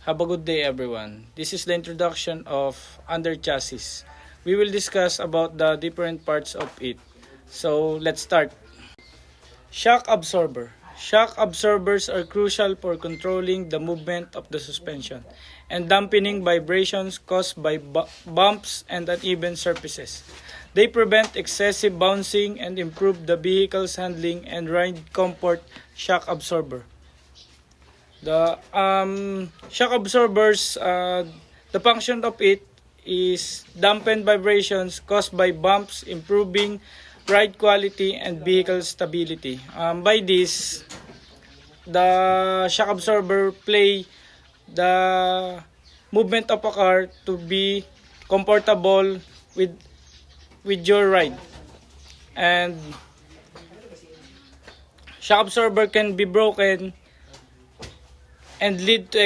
Have a good day, everyone. This is the introduction of under chassis. We will discuss about the different parts of it. So let's start. Shock absorber. Shock absorbers are crucial for controlling the movement of the suspension and dampening vibrations caused by bumps and uneven surfaces. They prevent excessive bouncing and improve the vehicle's handling and ride comfort. Shock absorber. The shock absorbers, the function of it is dampen vibrations caused by bumps, improving ride quality and vehicle stability. By this, the shock absorber play the movement of a car to be comfortable with your ride. And shock absorber can be broken and lead to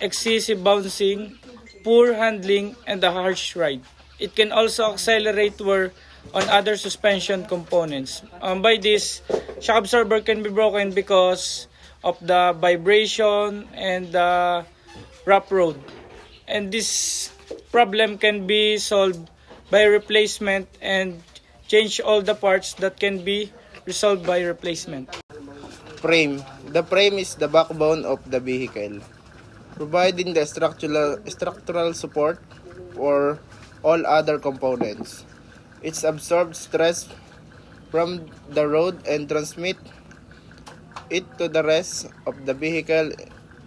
excessive bouncing, poor handling, and a harsh ride. It can also accelerate wear on other suspension components. By this, shock absorber can be broken because of the vibration and the rough road. And this problem can be solved by replacement and change all the parts that can be resolved by replacement. Frame. The frame is the backbone of the vehicle, providing the structural support for all other components. It absorbs stress from the road and transmit it to the rest of the vehicle,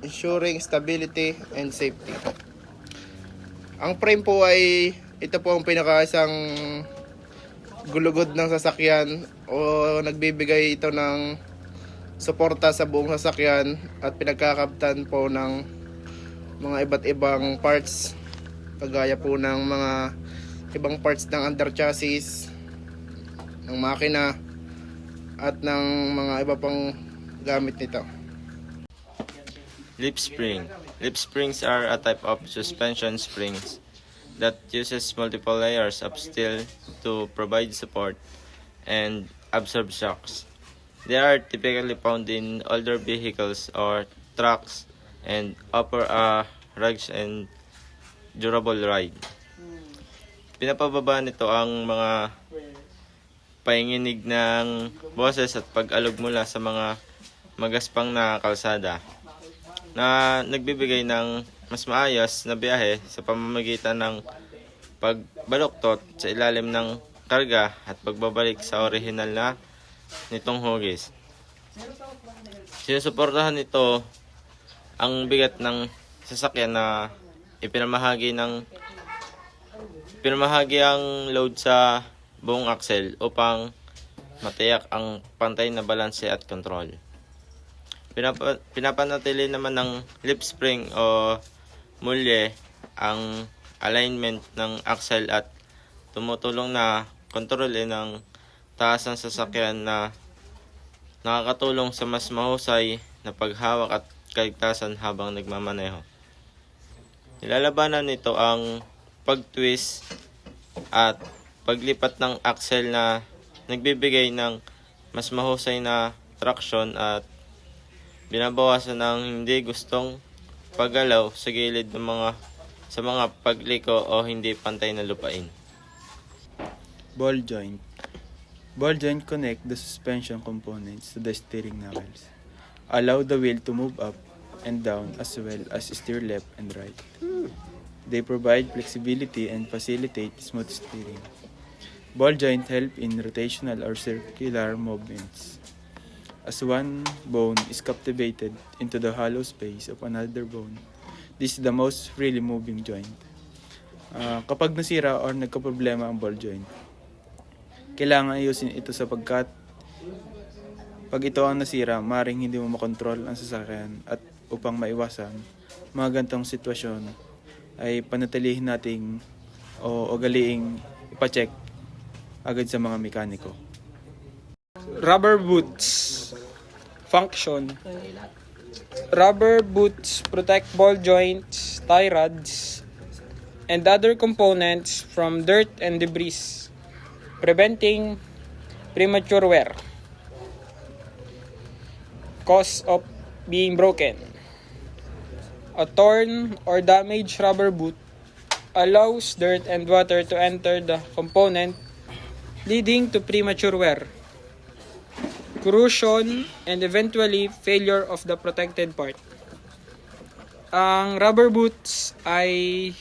ensuring stability and safety. Ang frame po ay ito po ang pinakaisang gulugod ng sasakyan o nagbibigay ito ng suporta sa buong sasakyan at pinagkakaptan po ng mga iba't ibang parts kagaya po ng mga ibang parts ng under chassis, ng makina at ng mga iba pang gamit nito. Lip spring. Lip springs are a type of suspension springs that uses multiple layers of steel to provide support and absorb shocks. They are typically found in older vehicles or trucks and offer a rugged and durable ride. Pinapababa nito ang mga painginig ng boses at pag-alog mula sa mga magaspang na kalsada na nagbibigay ng mas maayos na biyahe sa pamamagitan ng pagbaluktot sa ilalim ng karga at pagbabalik sa orihinal na nitong hugis. Sinusuportahan nito ang bigat ng sasakyan na ipinamahagi ang load sa buong axle upang matiyak ang pantay na balanse at control. Pinapanatili naman ng lip spring o mulye ang alignment ng axle at tumutulong na kontrolin ng taas ng sasakyan na nakakatulong sa mas mahusay na paghawak at kaligtasan habang nagmamaneho. Nilalabanan nito ang pag-twist at paglipat ng axle na nagbibigay ng mas mahusay na traction at binabawasan ng hindi gustong paggalaw sa gilid ng sa mga pagliko o hindi pantay na lupain. Ball joint. Ball joint connect the suspension components to the steering knuckles. Allow the wheel to move up and down as well as steer left and right. They provide flexibility and facilitate smooth steering. Ball joint help in rotational or circular movements. As one bone is captivated into the hollow space of another bone, this is the most freely moving joint. Kapag nasira or nagkaproblema ang ball joint, kailangan ayusin ito sapagkat pag ito ang nasira, maring hindi mo makontrol ang sasakyan at upang maiwasan mga gantong sitwasyon ay panatilihin nating o ugaliing ipacheck agad sa mga mekaniko. Rubber boots. Function. Rubber boots protect ball joints, tie rods, and other components from dirt and debris, preventing premature wear. Cause of being broken. A torn or damaged rubber boot allows dirt and water to enter the component, leading to premature wear, corrosion, and eventually failure of the protected part. Ang rubber boots ay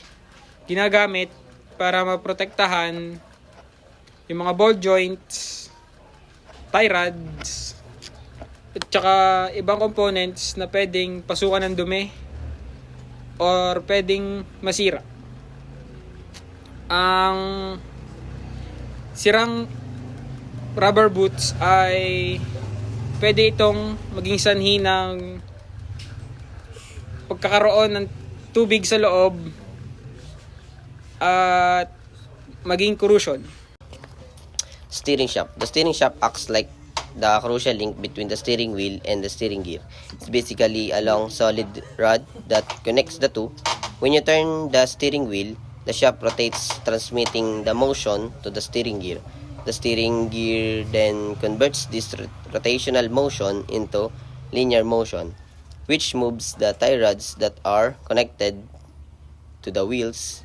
ginagamit para maprotektahan yung mga ball joints, tie rods, at saka ibang components na pwedeng pasukan ng dumi or pwedeng masira. Ang sirang rubber boots ay pwede itong maging sanhi ng pagkakaroon ng tubig sa loob at maging corrosion. Steering shaft. The steering shaft acts like the crucial link between the steering wheel and the steering gear. It's basically a long solid rod that connects the two. When you turn the steering wheel, the shaft rotates, transmitting the motion to the steering gear. The steering gear then converts this rotational motion into linear motion, which moves the tie rods that are connected to the wheels.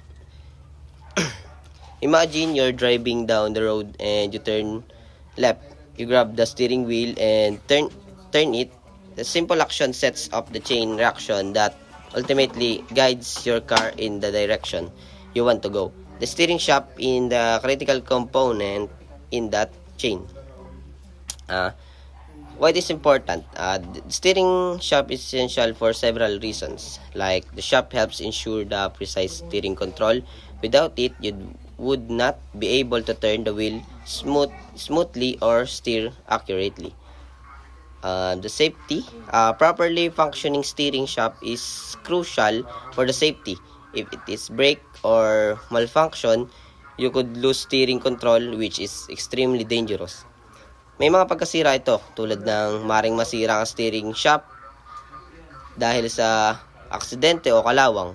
Imagine you're driving down the road and you turn left. You grab the steering wheel and turn it. The simple action sets up the chain reaction that ultimately guides your car in the direction you want to go. The steering shaft is the critical component in that chain. Why it is important? The steering shaft is essential for several reasons. Like the shaft helps ensure the precise steering control. Without it, you would not be able to turn the wheel smoothly or steer accurately. The safety. Properly functioning steering shaft is crucial for the safety. If it is break or malfunction, you could lose steering control, which is extremely dangerous. May mga pagkasira ito tulad ng maring masira ang steering shaft dahil sa aksidente o kalawang.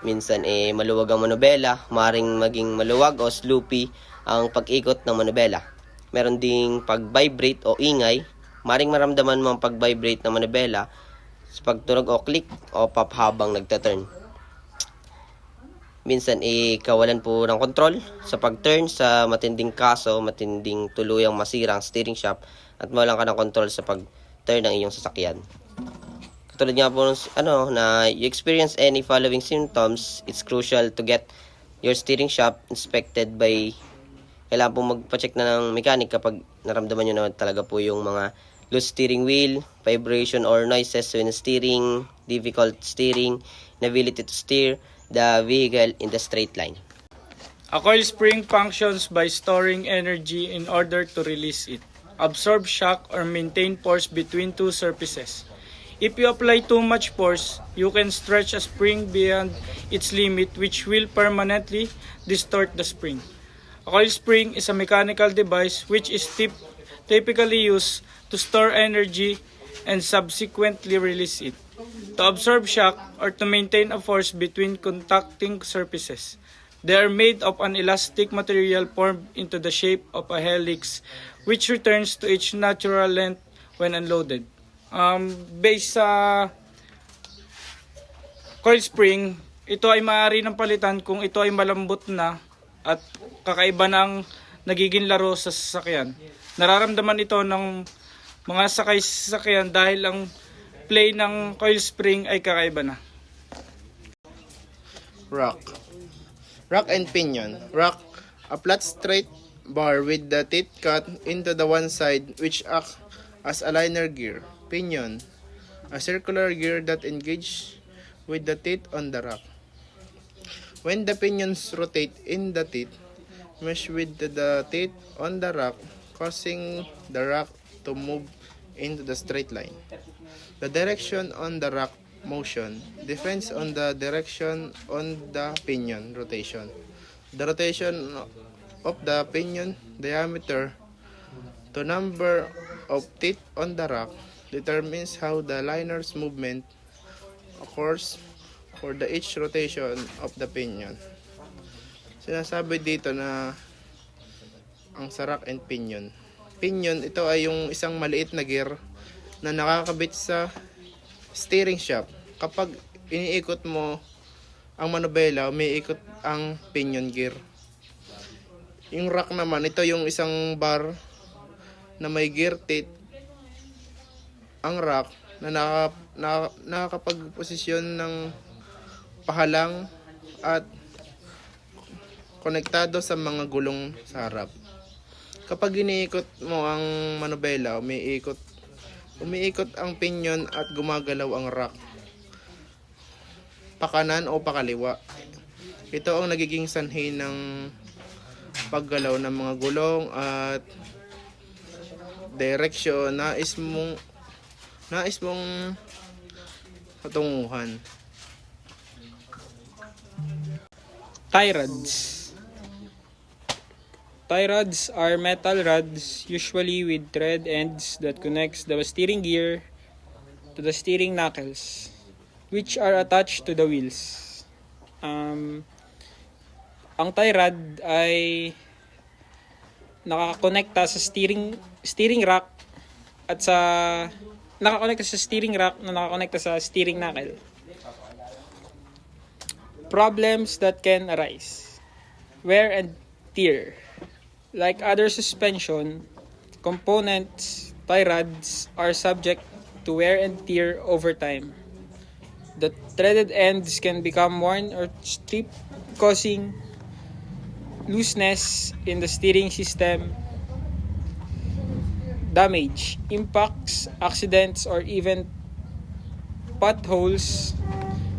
Minsan maluwag ang manobela, maring maging maluwag o sloopy ang pag-ikot ng manobela. Meron ding pag-vibrate o ingay, maring maramdaman mo ang pag-vibrate ng manobela sa pagtunog o click o pop habang nagtaturn. Minsan kawalan po ng kontrol sa pag-turn sa matinding kaso, matinding tuluyang masira ang steering shaft at mawalan ka ng kontrol sa pag-turn ng iyong sasakyan. Katulad nga po na you experience any following symptoms, it's crucial to get your steering shaft inspected by, kailangan po magpa-check na ng mechanic kapag naramdaman nyo na talaga po yung mga loose steering wheel, vibration or noises when steering, difficult steering, inability to steer the vehicle in the straight line. A coil spring functions by storing energy in order to release it, absorb shock, or maintain force between two surfaces. If you apply too much force, you can stretch a spring beyond its limit, which will permanently distort the spring. A coil spring is a mechanical device which is typically used to store energy and subsequently release it, to absorb shock, or to maintain a force between contacting surfaces. They are made of an elastic material formed into the shape of a helix, which returns to its natural length when unloaded. Based sa coil spring, ito ay maaari ng palitan kung ito ay malambot na at kakaiba ng nagiging laro sa sasakyan. Nararamdaman ito ng mga sakay sa sasakyan dahil ang play ng coil spring ay kakaiba na. Rock. Rock and pinion. Rock, a flat straight bar with the teeth cut into the one side which acts as a liner gear. Pinion, a circular gear that engages with the teeth on the rock. When the pinions rotate in the teeth, mesh with the teeth on the rock, causing the rock to move into the straight line. The direction on the rock motion depends on the direction on the pinion rotation. The rotation of the pinion diameter to number of teeth on the rock determines how the liner's movement occurs for the each rotation of the pinion. Sinasabi dito na ang sa rock and pinion. Pinion, ito ay yung isang maliit na gear na nakakabit sa steering shaft. Kapag iniikot mo ang manubela, umiikot ang pinion gear. Yung rack naman, ito yung isang bar na may gear teeth. Ang rack na nakakapag-posisyon ng pahalang at konektado sa mga gulong sa harap. Kapag iniikot mo ang manubela, umiikot ang pinion at gumagalaw ang rack, pakanan o pakaliwa. Ito ang nagiging sanhi ng paggalaw ng mga gulong at direksyon nais mong patunguhan. Tie rods. Tie rods are metal rods, usually with thread ends that connects the steering gear to the steering knuckles, which are attached to the wheels. Ang tie rod ay nakakonekta sa steering rack at sa nakakonekta sa steering rack na nakakonekta sa steering knuckle. Problems that can arise. Wear and tear. Like other suspension components, tie rods are subject to wear and tear over time. The threaded ends can become worn or stripped, causing looseness in the steering system, damage, impacts, accidents, or even potholes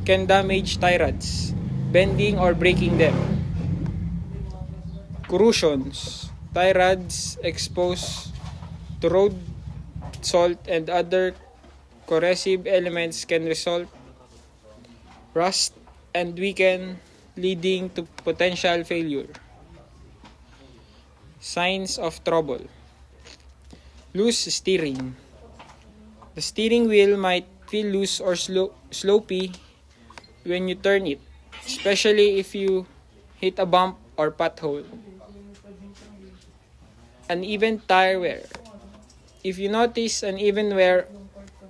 can damage tie rods, bending or breaking them. Corrosions. Tie rods exposed to road salt and other corrosive elements can result rust and weaken, leading to potential failure. Signs of trouble. Loose steering. The steering wheel might feel loose or sloppy when you turn it, especially if you hit a bump or pothole. Uneven tire wear. If you notice uneven wear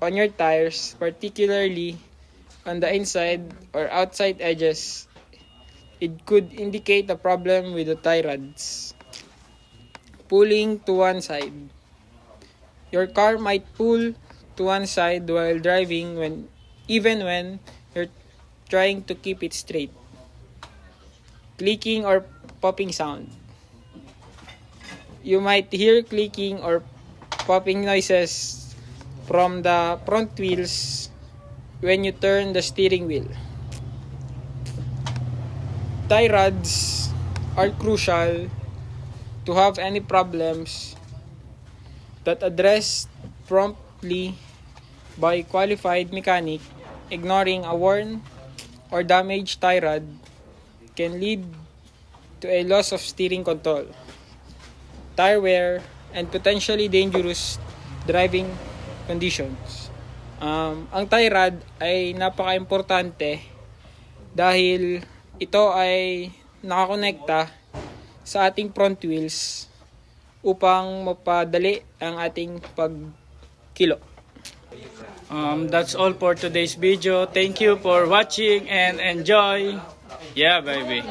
on your tires, particularly on the inside or outside edges, it could indicate a problem with the tie rods. Pulling to one side. Your car might pull to one side while driving even when you're trying to keep it straight. Clicking or popping sound. You might hear clicking or popping noises from the front wheels when you turn the steering wheel. Tie rods are crucial to have any problems that addressed promptly by qualified mechanic. Ignoring a worn or damaged tie rod can lead to a loss of steering control, tire wear, and potentially dangerous driving conditions. Ang tie rod ay napaka-importante dahil ito ay nakakonekta sa ating front wheels upang mapadali ang ating pagkilo. That's all for today's video. Thank you for watching and enjoy. Yeah, baby.